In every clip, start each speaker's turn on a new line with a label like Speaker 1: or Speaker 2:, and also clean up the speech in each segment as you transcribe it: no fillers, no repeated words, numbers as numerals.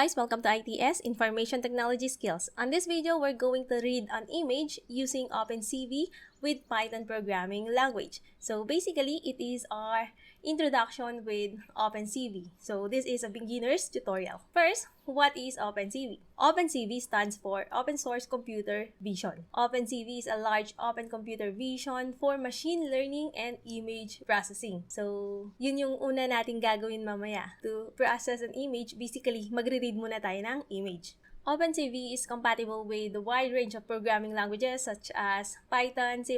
Speaker 1: guys, welcome to ITS, Information Technology Skills. On this video, we're going to read an image using Opencv with Python programming language. So basically, it is our introduction with Opencv. So this is a beginner's tutorial. First, what is Opencv? Opencv stands for Open Source Computer Vision. Opencv is a large open computer vision for machine learning and image processing. So yun yung una natin gagawin mamaya. To process an image, basically, magre-read muna tayo ng image. Opencv is compatible with a wide range of programming languages such as Python, C++,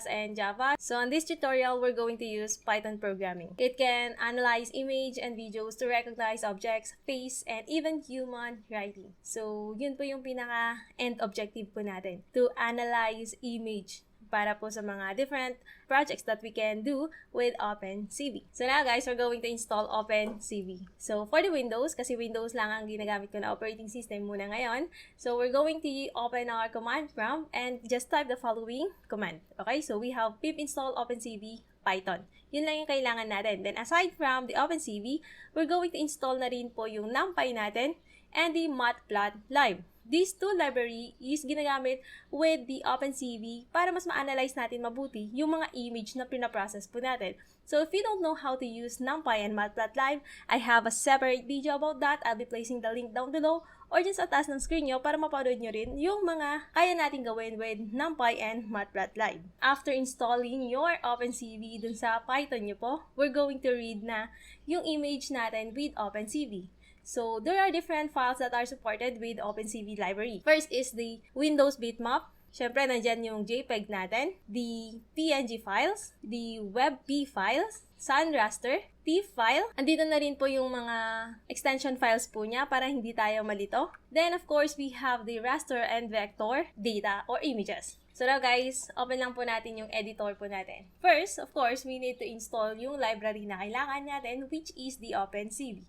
Speaker 1: and Java. So on this tutorial, we're going to use Python programming. It can analyze image and videos to recognize objects, face, and even human writing. So yun po yung pinaka-end objective po natin, to analyze image para po sa mga different projects that we can do with Opencv. So now guys, we're going to install Opencv. So for the Windows, kasi Windows lang ang ginagamit ko na operating system muna ngayon, so we're going to open our command prompt and just type the following command. Okay, so we have pip install Opencv Python. Yun lang yung kailangan natin. Then aside from the Opencv, we're going to install na rin po yung NumPy natin and the matplotlib. These two library is ginagamit with the Opencv para mas ma-analyze natin mabuti yung mga image na pinaprocess po natin. So if you don't know how to use NumPy and matplotlib, I have a separate video about that. I'll be placing the link down below or just sa taas ng screen nyo para mapanood nyo rin yung mga kaya natin gawin with NumPy and matplotlib. After installing your Opencv dun sa Python nyo po, we're going to read na yung image natin with Opencv. So, there are different files that are supported with Opencv library. First is the Windows bitmap. Siyempre, nandyan yung JPEG natin, the PNG files, the WebP files, sun raster, TIFF file. Andito na rin po yung mga extension files po niya para hindi tayo malito. Then, of course, we have the raster and vector data or images. So now guys, open lang po natin yung editor po natin. First, of course, we need to install yung library na kailangan natin, which is the Opencv.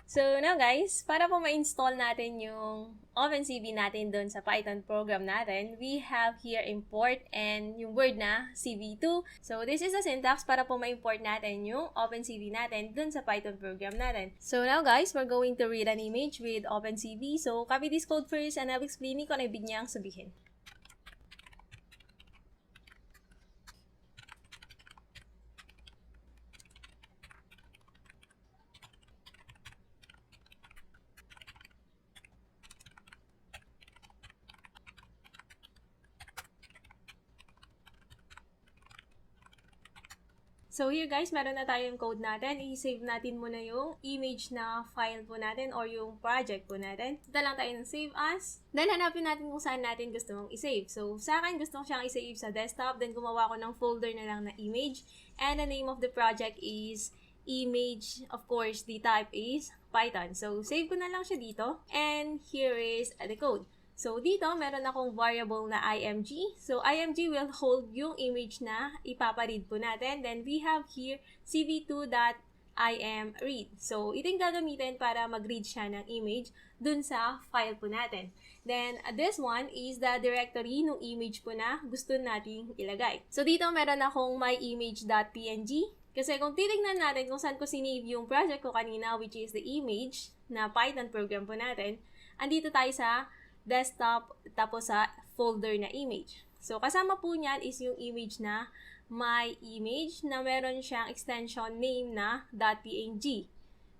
Speaker 1: So now guys, para po ma-install natin yung Opencv natin doon sa Python program natin, we have here import and yung word na cv2. So this is the syntax para po ma-import natin yung Opencv natin doon sa Python program natin. So now guys, we're going to read an image with Opencv. So copy this code first and I'll explain kung ano ibig niyang sabihin. So here guys, meron na tayong code natin. I-save natin muna yung image na file po natin or yung project po natin. Punta lang tayo ng save as. Then hanapin natin kung saan natin gusto mong i-save. So sa akin, gusto ko siyang i-save sa desktop. Then gumawa ko ng folder na lang na image. And the name of the project is image. Of course, the type is Python. So save ko na lang siya dito. And here is the code. So, dito, meron akong variable na img. So, img will hold yung image na ipaparead po natin. Then, we have here cv2.imread. So, ito yung gagamitin para mag-read siya ng image dun sa file po natin. Then, this one is the directory ng image po na gusto nating ilagay. So, dito meron akong myimage.png. Kasi kung titignan natin kung saan ko sinave yung project ko kanina, which is the image na Python program po natin, andito tayo sa desktop, tapos sa folder na image. So, kasama po niyan is yung image na my image na meron siyang extension name na .png.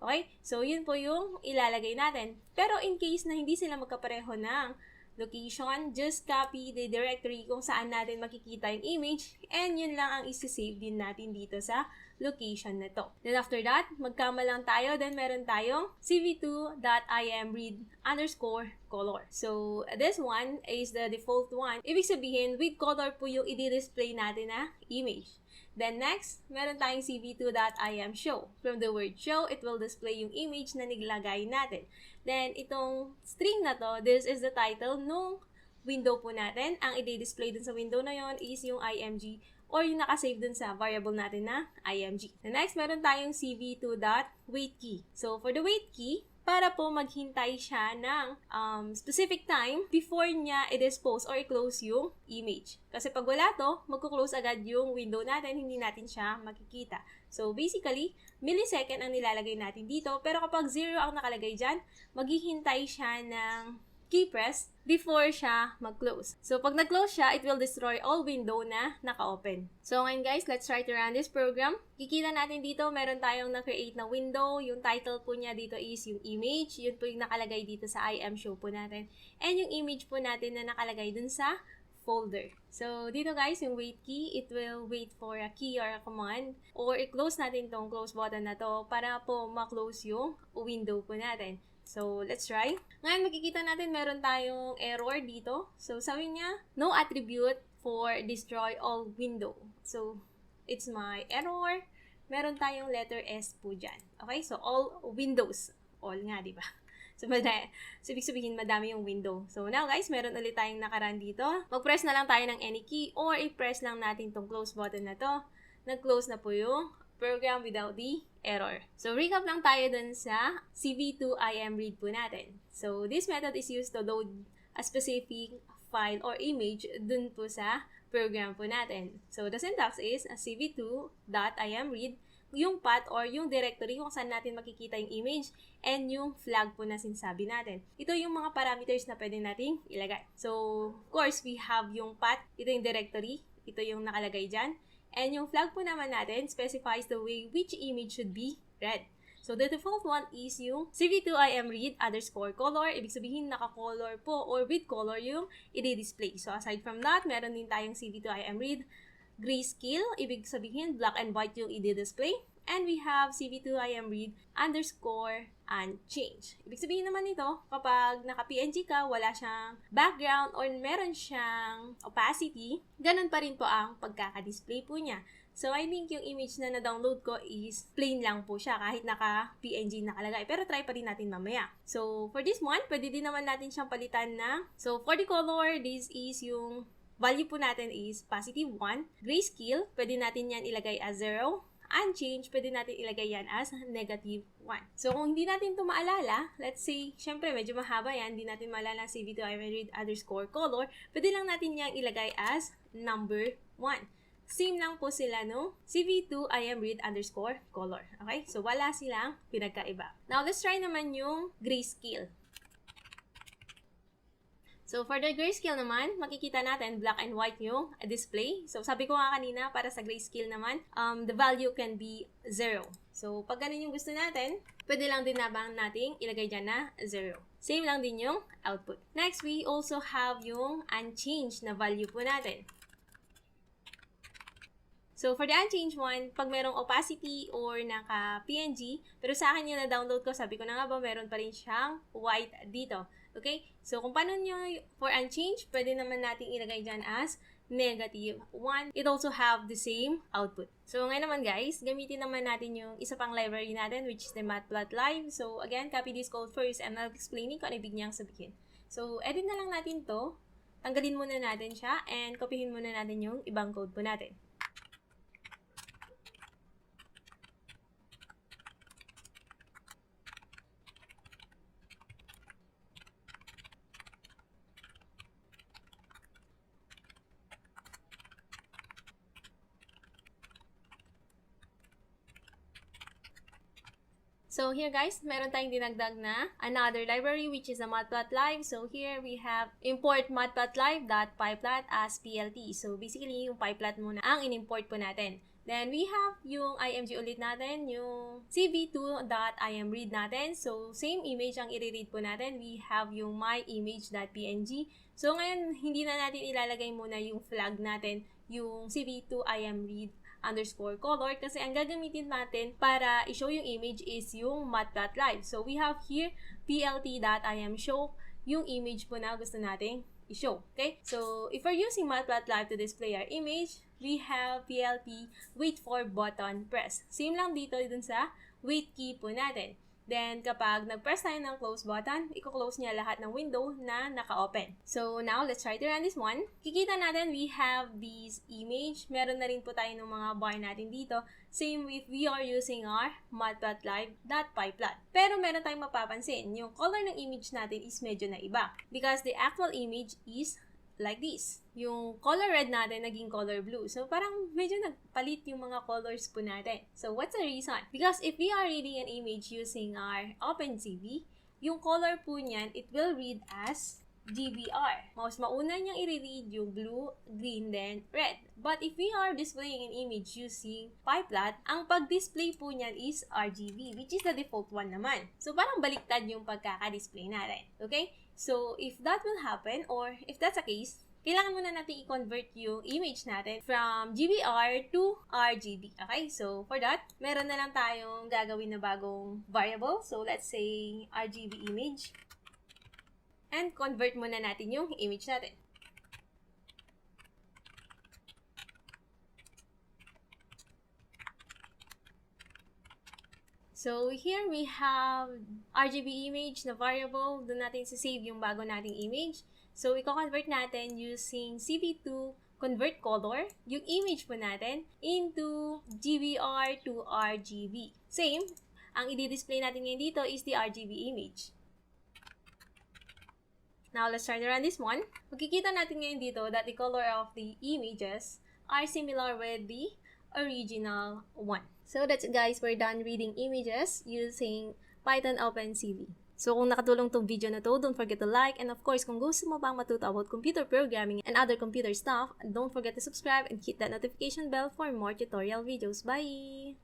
Speaker 1: Okay? So, yun po yung ilalagay natin. Pero in case na hindi sila magkapareho ng location, just copy the directory kung saan natin makikita yung image and yun lang ang isi-save din natin dito sa location na to. Then after that, magkama lang tayo. Then meron tayong cv2.imread_color. So this one is the default one. Ibig sabihin, with color po yung i-display natin na image. Then next, meron tayong cv2.imshow. From the word show, it will display yung image na niglagay natin. Then itong string na to, this is the title nung window po natin. Ang i-display dun sa window na yon is yung img or yung nakasave dun sa variable natin na img. The next, meron tayong cv2.waitKey. So for the waitKey, para po maghintay siya ng specific time before niya i-dispose or i-close yung image. Kasi pag wala to, magkuklose agad yung window natin, hindi natin siya makikita. So basically, millisecond ang nilalagay natin dito, pero kapag 0 ang nakalagay dyan, maghihintay siya ng key press before siya mag-close. So, pag nag-close siya, it will destroy all window na naka-open. So, ngayon guys, let's try to run this program. Kikita natin dito, meron tayong na-create na window. Yung title po niya dito is yung image. Yun po yung nakalagay dito sa I am show po natin. And yung image po natin na nakalagay dun sa folder. So, dito guys, yung wait key, it will wait for a key or a command. Or i-close natin tong close button na to para po ma-close yung window po natin. So, let's try. Ngayon, makikita natin meron tayong error dito. So, sabi niya, no attribute for destroy all window. So, it's my error. Meron tayong letter S po dyan. Okay? So, all windows. All nga, di ba? So, ibig sabihin, madami yung window. So, now guys, meron ulit tayong nakaran dito. Mag-press na lang tayo ng any key or i-press lang natin tong close button na to. Nag-close na po yung program without the error. So, recap lang tayo dun sa CV2 IMRead po natin. So, this method is used to load a specific file or image dun po sa program po natin. So, the syntax is cv2.imread, yung path or yung directory kung saan natin makikita yung image and yung flag po na sinasabi natin. Ito yung mga parameters na pwede nating ilagay. So, of course, we have yung path, ito yung directory, ito yung nakalagay dyan. And yung flag po naman natin specifies the way which image should be read. So, the default one is yung cv2imread_color. Ibig sabihin, naka-color po or with color yung i-display. So, aside from that, meron din tayong cv2imread grayscale. Ibig sabihin, black and white yung i-display. And we have cv2imread_unchange. Ibig sabihin naman nito, kapag naka-PNG ka, wala siyang background or meron siyang opacity, ganun pa rin po ang pagkaka-display po niya. So, I think yung image na na-download ko is plain lang po siya kahit naka-PNG nakalagay. Pero try pa rin natin mamaya. So, for this one, pwede din naman natin siyang palitan na. So, for the color, this is yung value po natin is +1. Grayscale, pwede natin yan ilagay as 0. Unchange, pwede natin ilagay yan as -1. So, kung hindi natin ito maalala, let's say, syempre, medyo mahaba yan, hindi natin maalala cv2imread_color, pwede lang natin yan ilagay as number 1. Same lang po sila, no? cv2imread_color. Okay? So, wala silang pinagkaiba. Now, let's try naman yung grayscale. So, for the grayscale naman, makikita natin black and white yung display. So, sabi ko nga kanina, para sa grayscale naman, the value can be 0. So, pag ganun yung gusto natin, pwede lang din nabang nating ilagay dyan na 0. Same lang din yung output. Next, we also have yung unchanged na value po natin. So, for the unchanged one, pag merong opacity or naka-PNG, pero sa akin yung na-download ko, sabi ko na nga ba, meron pa rin siyang white dito. Okay? So, kung paano nyo for unchanged, pwede naman natin ilagay dyan as -1. It also have the same output. So, ngayon naman guys, gamitin naman natin yung isa pang library natin, which is the matplotlib. So, again, copy this code first and I'll explain kung ano ibig niyang sabihin. So, edit na lang natin to. Tanggalin muna natin siya and copyhin muna natin yung ibang code po natin. So here guys, meron tayong dinagdag na another library which is a matplotlib. So here we have import matplotlib.pyplot as PLT. So basically yung pyplot muna ang in-import po natin. Then we have yung img ulit natin, yung cv2.imread natin. So same image ang i-read po natin. We have yung myimage.png. So ngayon, hindi na natin ilalagay muna yung flag natin, yung cv2imread_color kasi ang gagamitin natin para i-show yung image is yung matplotlib. So we have here plt.imshow, yung image po na gusto nating i-show. Okay? So if we're using matplotlib to display our image, we have plt wait for button press. Same lang dito dun sa wait key po natin. Then, kapag nag-press tayo ng close button, i-close niya lahat ng window na naka-open. So, now, let's try to run this one. Kikita natin, we have this image. Meron na rin po tayo ng mga bar natin dito. Same if we are using our matplotlib.pyplot. Pero meron tayong mapapansin, yung color ng image natin is medyo na iba. Because the actual image is like this. Yung color red natin naging color blue. So, parang medyo nagpalit yung mga colors po natin. So, what's the reason? Because if we are reading an image using our Opencv, yung color po niyan, it will read as GBR. Mas mauna niyang i-read yung blue, green, then red. But if we are displaying an image using pyplot, ang pag-display po niyan is RGB, which is the default one naman. So, parang baliktad yung pagkaka-display natin. Okay? So, if that will happen, or if that's the case, kailangan muna natin i-convert yung image natin from GBR to RGB. Okay? So, for that, meron na lang tayong gagawin na bagong variable. So, let's say RGB image. And convert muna natin yung image natin. So, here we have RGB image na variable. Doon natin save yung bago nating image. So, i-convert natin using CV2 convert color, yung image po natin, into GBR to RGB. Same, ang i-display natin ngayon dito is the RGB image. Now, let's try to run this one. Makikita natin ngayon dito that the color of the images are similar with the original one. So that's it guys, we're done reading images using Python Opencv. So kung nakatulong tong video na to, don't forget to like, and of course kung gusto mo pang matuto about computer programming and other computer stuff, don't forget to subscribe and hit that notification bell for more tutorial videos. Bye!